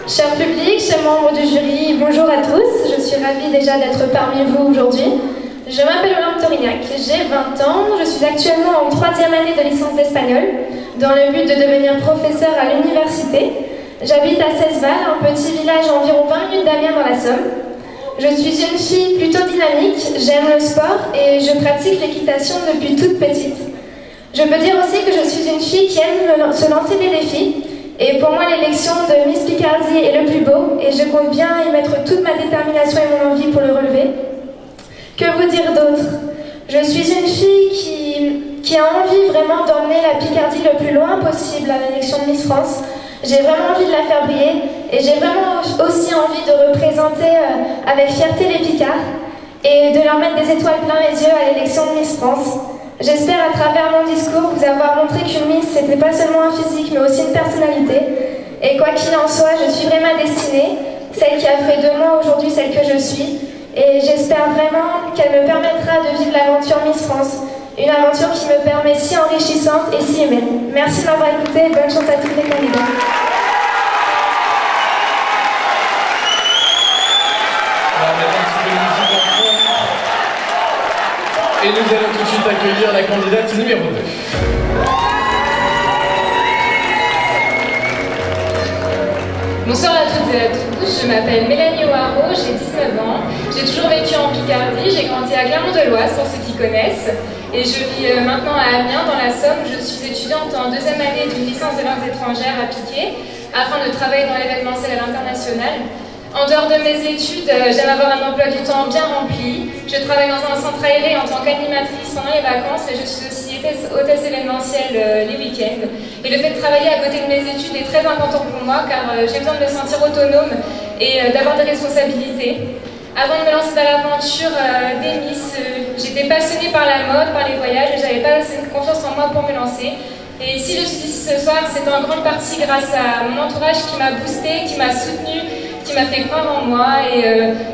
Cher public, chers membres du jury, bonjour à tous. Je suis ravie déjà d'être parmi vous aujourd'hui. Je m'appelle Olympe Torignac, j'ai 20 ans, je suis actuellement en 3e année de licence d'espagnol, dans le but de devenir professeur à l'université. J'habite à Cesval, un petit village à environ 20 minutes d'Amiens dans la Somme. Je suis une fille plutôt dynamique, j'aime le sport et je pratique l'équitation depuis toute petite. Je peux dire aussi que je suis une fille qui aime se lancer des défis. Et pour moi, l'élection de Miss Picardie est le plus beau et je compte bien y mettre toute ma détermination et mon envie pour le relever. Que vous dire d'autre? Je suis une fille qui a envie vraiment d'emmener la Picardie le plus loin possible à l'élection de Miss France. J'ai vraiment envie de la faire briller et j'ai vraiment aussi envie de représenter avec fierté les Picards et de leur mettre des étoiles plein les yeux à l'élection de Miss France. J'espère à travers mon discours vous avoir montré qu'une Miss, c'était pas seulement un physique, mais aussi une personnalité. Et quoi qu'il en soit, je suivrai ma destinée, celle qui a fait de moi aujourd'hui celle que je suis. Et j'espère vraiment qu'elle me permettra de vivre l'aventure Miss France. Une aventure qui me permet si enrichissante et si humaine. Merci de m'avoir écouté et bonne chance à tous les candidats. Et nous allons tout de suite accueillir la candidate numéro 2. Bonsoir à toutes et à tous, je m'appelle Mélanie O'Haraud, j'ai 19 ans, j'ai toujours vécu en Picardie, j'ai grandi à Clermont-de-Loise pour ceux qui connaissent, et je vis maintenant à Amiens dans la Somme. Je suis étudiante en 2e année d'une licence de langues étrangères appliquées afin de travailler dans l'événementiel à l'international. En dehors de mes études, j'aime avoir un emploi du temps bien rempli. Je travaille dans un centre aéré en tant qu'animatrice pendant les vacances et je suis aussi hôtesse événementielle les week-ends. Et le fait de travailler à côté de mes études est très important pour moi car j'ai besoin de me sentir autonome et d'avoir des responsabilités. Avant de me lancer dans l'aventure des Miss, j'étais passionnée par la mode, par les voyages et j'avais pas assez de confiance en moi pour me lancer. Et si je suis ici ce soir, c'est en grande partie grâce à mon entourage qui m'a boostée, qui m'a soutenue, qui m'a fait croire en moi et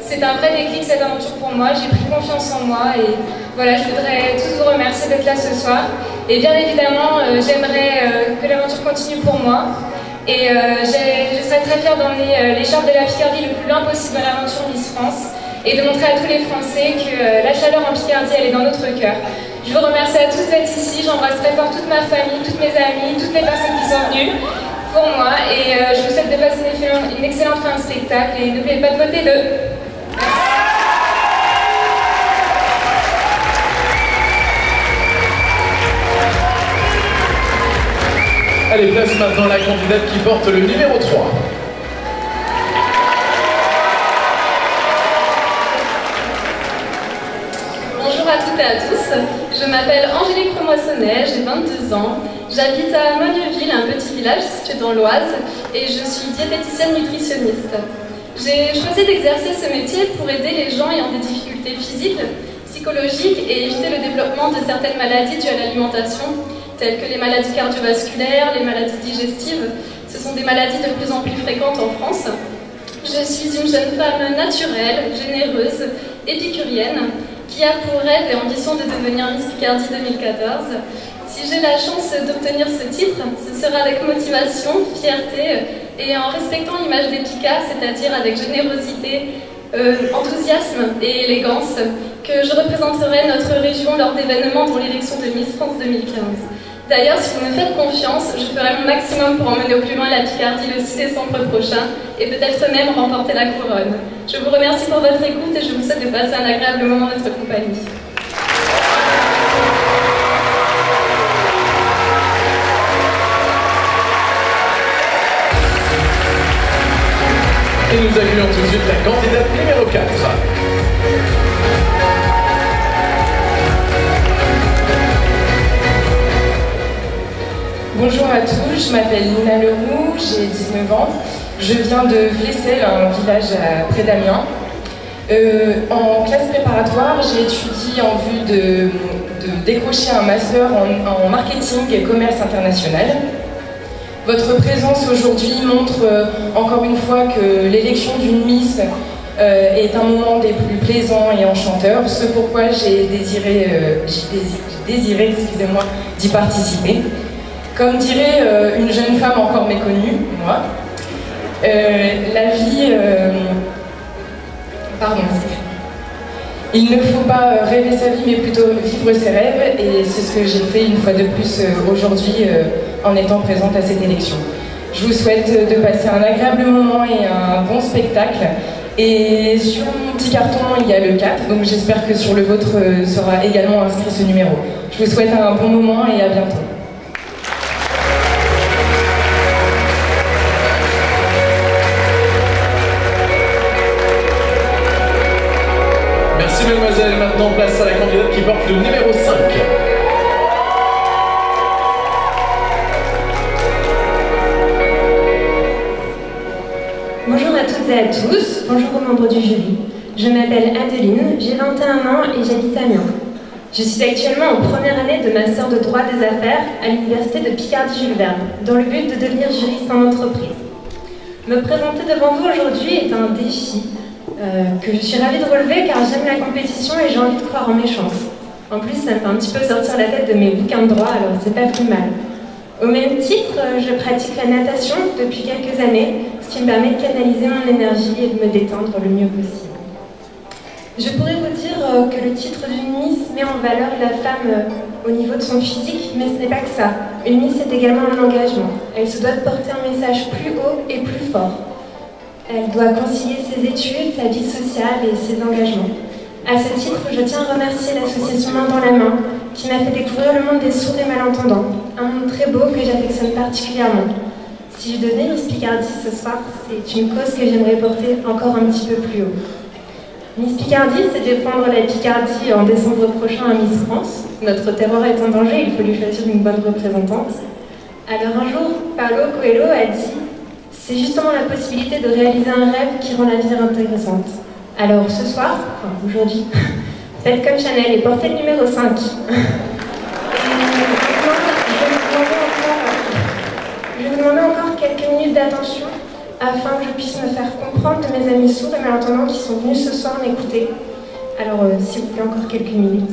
c'est un vrai déclic cette aventure pour moi, j'ai pris confiance en moi et voilà, je voudrais tous vous remercier d'être là ce soir et bien évidemment j'aimerais que l'aventure continue pour moi et je serais très fière d'emmener l'écharpe de la Picardie le plus loin possible dans l'aventure Miss France et de montrer à tous les Français que la chaleur en Picardie elle est dans notre cœur. Je vous remercie à tous d'être ici, j'embrasse très fort toute ma famille, toutes mes amies, toutes les personnes qui sont venues pour moi et je vous souhaite de passer une excellente fin de spectacle et n'oubliez pas de voter le... Allez, place maintenant la candidate qui porte le numéro 3. Bonjour à toutes et à tous, je m'appelle Angélique Promoissonnet, j'ai 22 ans, j'habite à Mollieville, un petit village situé dans l'Oise, et je suis diététicienne nutritionniste. J'ai choisi d'exercer ce métier pour aider les gens ayant des difficultés physiques, psychologiques et éviter le développement de certaines maladies dues à l'alimentation, telles que les maladies cardiovasculaires, les maladies digestives. Ce sont des maladies de plus en plus fréquentes en France. Je suis une jeune femme naturelle, généreuse, épicurienne, qui a pour rêve et ambition de devenir Miss Picardie 2014. Si j'ai la chance d'obtenir ce titre, ce sera avec motivation, fierté et en respectant l'image des Picards, c'est-à-dire avec générosité, enthousiasme et élégance, que je représenterai notre région lors d'événements dont l'élection de Miss France 2015. D'ailleurs, si vous me faites confiance, je ferai mon maximum pour emmener au plus loin la Picardie le 6 décembre prochain et peut-être même remporter la couronne. Je vous remercie pour votre écoute et je vous souhaite de passer un agréable moment en votre compagnie. Et nous accueillons tout de suite la candidate numéro 4. Bonjour à tous, je m'appelle Nina Leroux, j'ai 19 ans. Je viens de Flessel, un village près d'Amiens. En classe préparatoire, j'ai étudié en vue de décrocher un master en marketing et commerce international. Votre présence aujourd'hui montre encore une fois que l'élection d'une Miss est un moment des plus plaisants et enchanteurs, ce pourquoi j'ai désiré d'y participer. Comme dirait une jeune femme encore méconnue, moi, La vie... Pardon. Il ne faut pas rêver sa vie, mais plutôt vivre ses rêves. Et c'est ce que j'ai fait une fois de plus aujourd'hui en étant présente à cette élection. Je vous souhaite de passer un agréable moment et un bon spectacle. Et sur mon petit carton, il y a le 4, donc j'espère que sur le vôtre sera également inscrit ce numéro. Je vous souhaite un bon moment et à bientôt. Merci mademoiselle, maintenant place à la candidate qui porte le numéro 5. Bonjour à toutes et à tous, bonjour aux membres du jury. Je m'appelle Adeline, j'ai 21 ans et j'habite Amiens. Je suis actuellement en première année de master de droit des affaires à l'université de Picardie-Jules Verne, dans le but de devenir juriste en entreprise. Me présenter devant vous aujourd'hui est un défi que je suis ravie de relever car j'aime la compétition et j'ai envie de croire en mes chances. En plus, ça me fait un petit peu sortir la tête de mes bouquins de droit, alors c'est pas plus mal. Au même titre, je pratique la natation depuis quelques années, ce qui me permet de canaliser mon énergie et de me détendre le mieux possible. Je pourrais vous dire que le titre d'une Miss met en valeur la femme au niveau de son physique, mais ce n'est pas que ça. Une Miss est également un engagement. Elle se doit de porter un message plus haut et plus fort. Elle doit concilier ses études, sa vie sociale et ses engagements. À ce titre, je tiens à remercier l'association Main dans la Main, qui m'a fait découvrir le monde des sourds et malentendants, un monde très beau que j'affectionne particulièrement. Si je devenais Miss Picardie ce soir, c'est une cause que j'aimerais porter encore un petit peu plus haut. Miss Picardie, c'est défendre la Picardie en décembre prochain à Miss France. Notre terroir est en danger, il faut lui choisir une bonne représentante. Alors un jour, Paulo Coelho a dit « C'est justement la possibilité de réaliser un rêve qui rend la vie intéressante. » Alors ce soir, enfin aujourd'hui, faites comme Chanel et portez le numéro 5. Je vais vous demander encore quelques minutes d'attention afin que je puisse me faire comprendre de mes amis sourds et malentendants qui sont venus ce soir m'écouter. Alors s'il vous plaît, encore quelques minutes.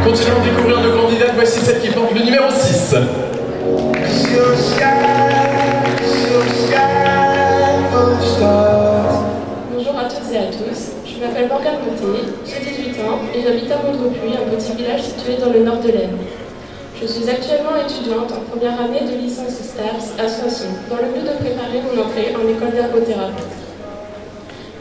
Continuons de découvrir nos candidates, voici celle qui porte le numéro 6. Bonjour à toutes et à tous, je m'appelle Morgane Monté, j'ai 18 ans et j'habite à Mondrepuis, un petit village situé dans le nord de l'Aisne. Je suis actuellement étudiante en première année de licence STAPS à Soissons, dans le but de préparer mon entrée en école d'ergothérapeute.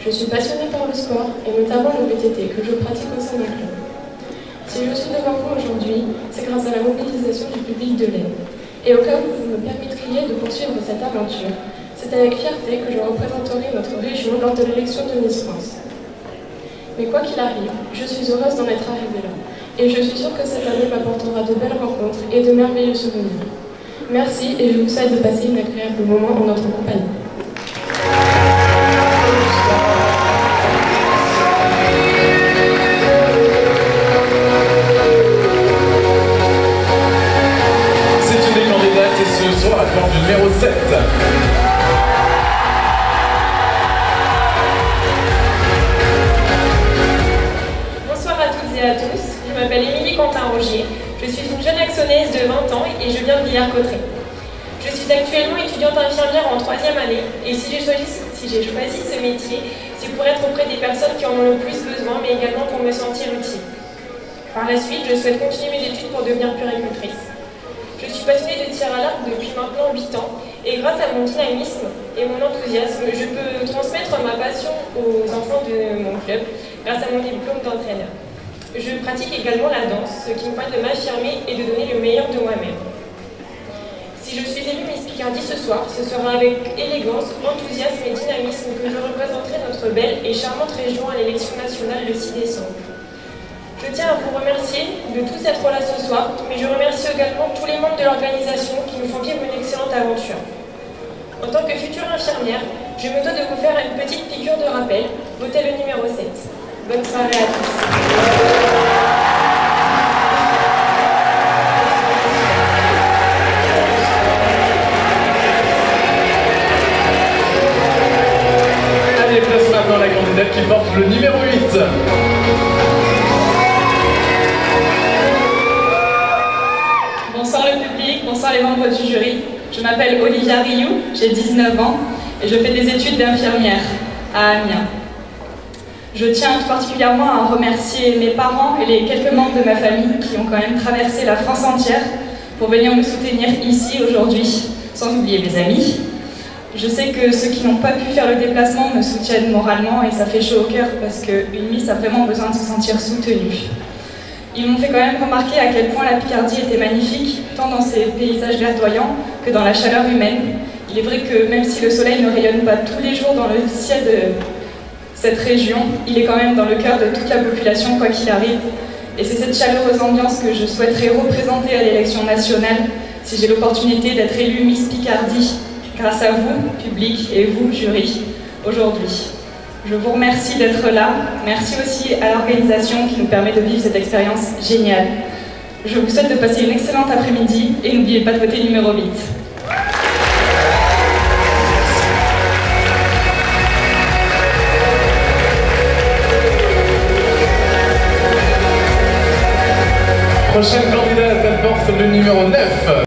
Je suis passionnée par le sport et notamment le VTT que je pratique au sein d'un club. Si je suis devant vous aujourd'hui, c'est grâce à la mobilisation du public de l'Aisne. Et au cas où vous me permettriez de poursuivre cette aventure, c'est avec fierté que je représenterai notre région lors de l'élection de Miss France. Mais quoi qu'il arrive, je suis heureuse d'en être arrivée là. Et je suis sûre que cette année m'apportera de belles rencontres et de merveilleux souvenirs. Merci et je vous souhaite de passer un agréable moment en notre compagnie. Ce soir, elle porte le numéro 7. Bonsoir à toutes et à tous, je m'appelle Émilie Quentin-Rogier, je suis une jeune actionnaise de 20 ans et je viens de Villers-Cotterêts. Je suis actuellement étudiante infirmière en 3e année et si j'ai choisi ce métier, c'est pour être auprès des personnes qui en ont le plus besoin mais également pour me sentir utile. Par la suite, je souhaite continuer mes études pour devenir puéricultrice. Je suis passionnée de tir à l'arc depuis maintenant 8 ans et grâce à mon dynamisme et mon enthousiasme, je peux transmettre ma passion aux enfants de mon club grâce à mon diplôme d'entraîneur. Je pratique également la danse, ce qui me permet de m'affirmer et de donner le meilleur de moi-même. Si je suis élue Miss Picardie ce soir, ce sera avec élégance, enthousiasme et dynamisme que je représenterai notre belle et charmante région à l'élection nationale le 6 décembre. Je tiens à vous remercier de tous être là ce soir, mais je remercie également tous les membres de l'organisation qui nous font vivre une excellente aventure. En tant que future infirmière, je me dois de vous faire une petite piqûre de rappel. Votez le numéro 7. Bonne soirée à tous. Allez, place maintenant la candidate qui porte le numéro 8. Bonsoir le public, bonsoir les membres du jury. Je m'appelle Olivia Rioux, j'ai 19 ans et je fais des études d'infirmière à Amiens. Je tiens tout particulièrement à remercier mes parents et les quelques membres de ma famille qui ont quand même traversé la France entière pour venir me soutenir ici aujourd'hui, sans oublier mes amis. Je sais que ceux qui n'ont pas pu faire le déplacement me soutiennent moralement et ça fait chaud au cœur parce qu'une Miss a vraiment besoin de se sentir soutenue. Ils m'ont fait quand même remarquer à quel point la Picardie était magnifique, tant dans ses paysages verdoyants que dans la chaleur humaine. Il est vrai que même si le soleil ne rayonne pas tous les jours dans le ciel de cette région, il est quand même dans le cœur de toute la population quoi qu'il arrive. Et c'est cette chaleureuse ambiance que je souhaiterais représenter à l'élection nationale si j'ai l'opportunité d'être élue Miss Picardie, grâce à vous, public, et vous, jury, aujourd'hui. Je vous remercie d'être là. Merci aussi à l'organisation qui nous permet de vivre cette expérience géniale. Je vous souhaite de passer une excellente après-midi et n'oubliez pas de voter numéro 8. Prochaine candidate, elle porte le numéro 9.